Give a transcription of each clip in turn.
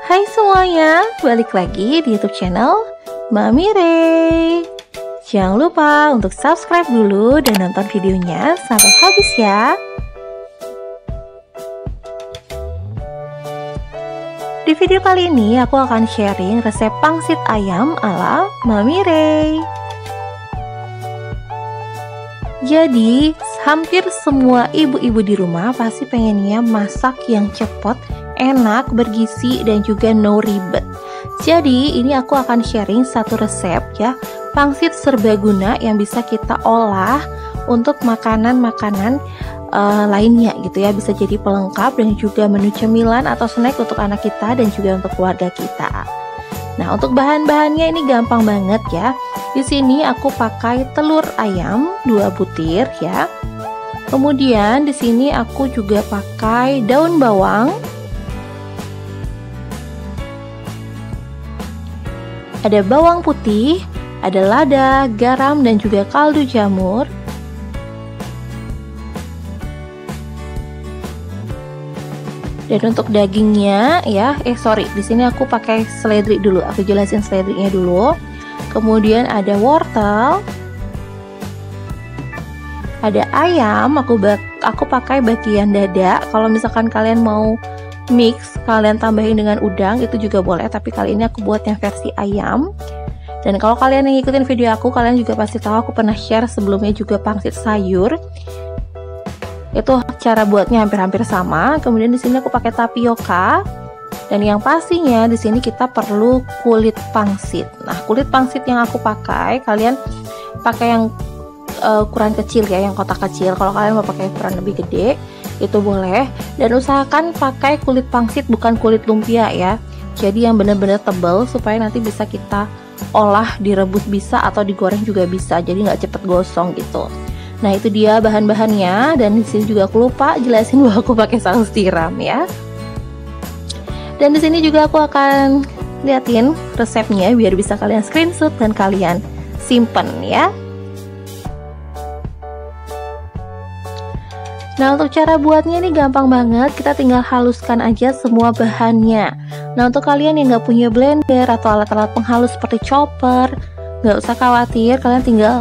Hai semuanya, balik lagi di YouTube channel Mami Ray. Jangan lupa untuk subscribe dulu dan nonton videonya sampai habis ya. Di video kali ini aku akan sharing resep pangsit ayam ala Mami Ray. Jadi, hampir semua ibu-ibu di rumah pasti pengennya masak yang cepat, enak, bergizi, dan juga no ribet. Jadi ini aku akan sharing satu resep ya, pangsit serbaguna yang bisa kita olah untuk makanan-makanan lainnya gitu ya. Bisa jadi pelengkap dan juga menu cemilan atau snack untuk anak kita dan juga untuk keluarga kita. Nah, untuk bahan-bahannya ini gampang banget ya. Di sini aku pakai telur ayam 2 butir ya. Kemudian di sini aku juga pakai daun bawang. Ada bawang putih, ada lada, garam, dan juga kaldu jamur. Dan untuk dagingnya ya, di sini aku pakai seledri dulu. Aku jelasin seledrinya dulu. Kemudian ada wortel, ada ayam. Aku pakai bagian dada. Kalau misalkan kalian mau mix, kalian tambahin dengan udang itu juga boleh, tapi kali ini aku buat yang versi ayam. Dan kalau kalian yang ngikutin video aku, kalian juga pasti tahu aku pernah share sebelumnya juga pangsit sayur. Itu cara buatnya hampir-hampir sama. Kemudian di sini aku pakai tapioka. Dan yang pastinya di sini kita perlu kulit pangsit. Nah, kulit pangsit yang aku pakai, kalian pakai yang ukuran kecil ya, yang kotak kecil. Kalau kalian mau pakai ukuran lebih gede, itu boleh. Dan usahakan pakai kulit pangsit, bukan kulit lumpia ya. Jadi yang benar-benar tebal supaya nanti bisa kita olah, direbus bisa atau digoreng juga bisa. Jadi nggak cepet gosong gitu. Nah, itu dia bahan-bahannya. Dan di sini juga aku lupa jelasin bahwa aku pakai saus tiram ya. Dan di sini juga aku akan liatin resepnya biar bisa kalian screenshot dan kalian simpen ya. Nah, untuk cara buatnya ini gampang banget. Kita tinggal haluskan aja semua bahannya. Nah, untuk kalian yang nggak punya blender atau alat-alat penghalus seperti chopper, nggak usah khawatir. Kalian tinggal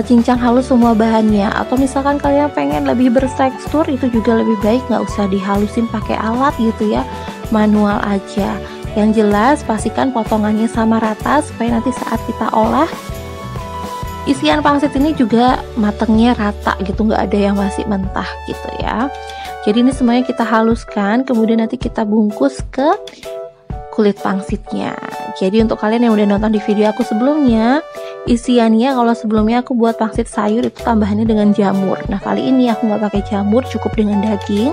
cincang halus semua bahannya. Atau misalkan kalian pengen lebih bertekstur, itu juga lebih baik nggak usah dihalusin pakai alat gitu ya. Manual aja. Yang jelas pastikan potongannya sama rata supaya nanti saat kita olah isian pangsit ini juga matangnya rata gitu, nggak ada yang masih mentah gitu ya. Jadi ini semuanya kita haluskan, kemudian nanti kita bungkus ke kulit pangsitnya. Jadi untuk kalian yang udah nonton di video aku sebelumnya, isiannya kalau sebelumnya aku buat pangsit sayur itu tambahannya dengan jamur. Nah, kali ini aku nggak pakai jamur, cukup dengan daging.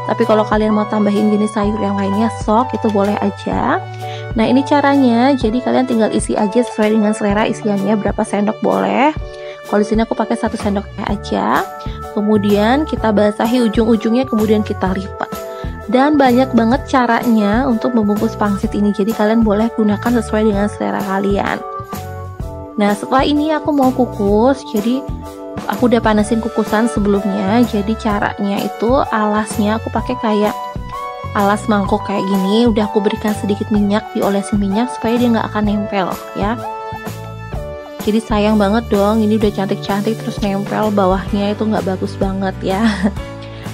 Tapi kalau kalian mau tambahin jenis sayur yang lainnya, sok, itu boleh aja. Nah, ini caranya. Jadi kalian tinggal isi aja sesuai dengan selera isiannya, berapa sendok boleh. Kalau di sini aku pakai 1 sendok teh aja. Kemudian kita basahi ujung-ujungnya, kemudian kita lipat. Dan banyak banget caranya untuk membungkus pangsit ini. Jadi kalian boleh gunakan sesuai dengan selera kalian. Nah, setelah ini aku mau kukus. Jadi aku udah panasin kukusan sebelumnya. Jadi caranya itu alasnya aku pakai kayak alas mangkok kayak gini. Udah aku berikan sedikit minyak, diolesin minyak supaya dia nggak akan nempel ya. Jadi sayang banget dong, ini udah cantik-cantik terus nempel bawahnya, itu nggak bagus banget ya.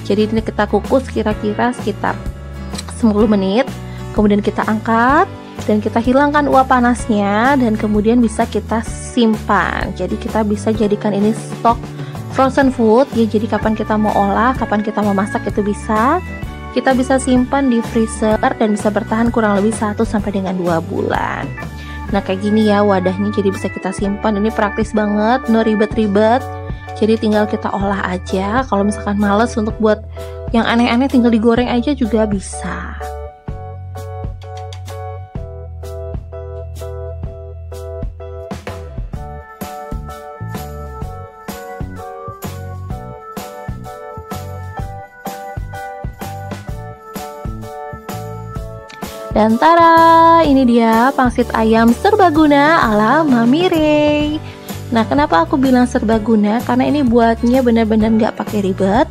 Jadi ini kita kukus kira-kira sekitar 10 menit. Kemudian kita angkat dan kita hilangkan uap panasnya, dan kemudian bisa kita simpan. Jadi kita bisa jadikan ini stok frozen food ya. Jadi kapan kita mau olah, kapan kita mau masak itu bisa. Kita bisa simpan di freezer dan bisa bertahan kurang lebih 1 sampai dengan 2 bulan. Nah, kayak gini ya wadahnya, jadi bisa kita simpan. Ini praktis banget, no ribet-ribet. Jadi tinggal kita olah aja. Kalau misalkan males untuk buat yang aneh-aneh, tinggal digoreng aja juga bisa. Dan tara, ini dia pangsit ayam serbaguna ala Mami Ray. Nah, kenapa aku bilang serbaguna? Karena ini buatnya benar-benar nggak pakai ribet,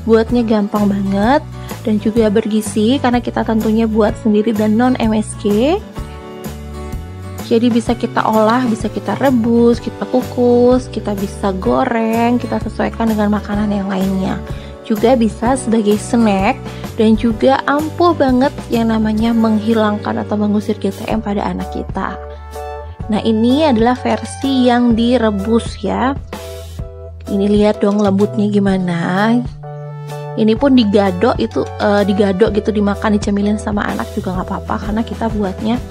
buatnya gampang banget. dan juga bergizi karena kita tentunya buat sendiri dan non MSG. Jadi bisa kita olah, bisa kita rebus, kita kukus, kita bisa goreng, kita sesuaikan dengan makanan yang lainnya. Juga bisa sebagai snack dan juga ampuh banget yang namanya menghilangkan atau mengusir GTM pada anak kita. Nah, ini adalah versi yang direbus ya. Ini lihat dong lembutnya gimana. Ini pun digadok itu digadok gitu, dimakan, dicemilin sama anak juga nggak apa-apa karena kita buatnya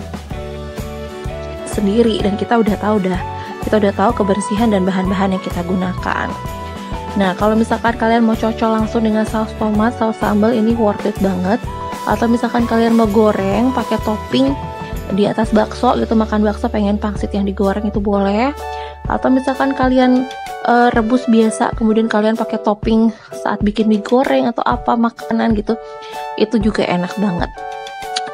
sendiri dan kita udah tahu kebersihan dan bahan-bahan yang kita gunakan. Nah, kalau misalkan kalian mau cocol langsung dengan saus tomat, saus sambal, ini worth it banget. Atau misalkan kalian mau goreng pakai topping di atas bakso gitu, makan bakso pengen pangsit yang digoreng itu boleh. Atau misalkan kalian rebus biasa kemudian kalian pakai topping saat bikin mie goreng atau apa makanan gitu, itu juga enak banget.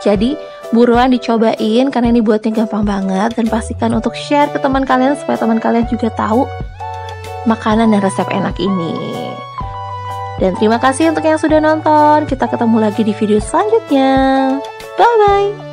Jadi buruan dicobain karena ini buatnya gampang banget, dan pastikan untuk share ke teman kalian supaya teman kalian juga tahu makanan dan resep enak ini. Dan terima kasih untuk yang sudah nonton. Kita ketemu lagi di video selanjutnya. Bye bye.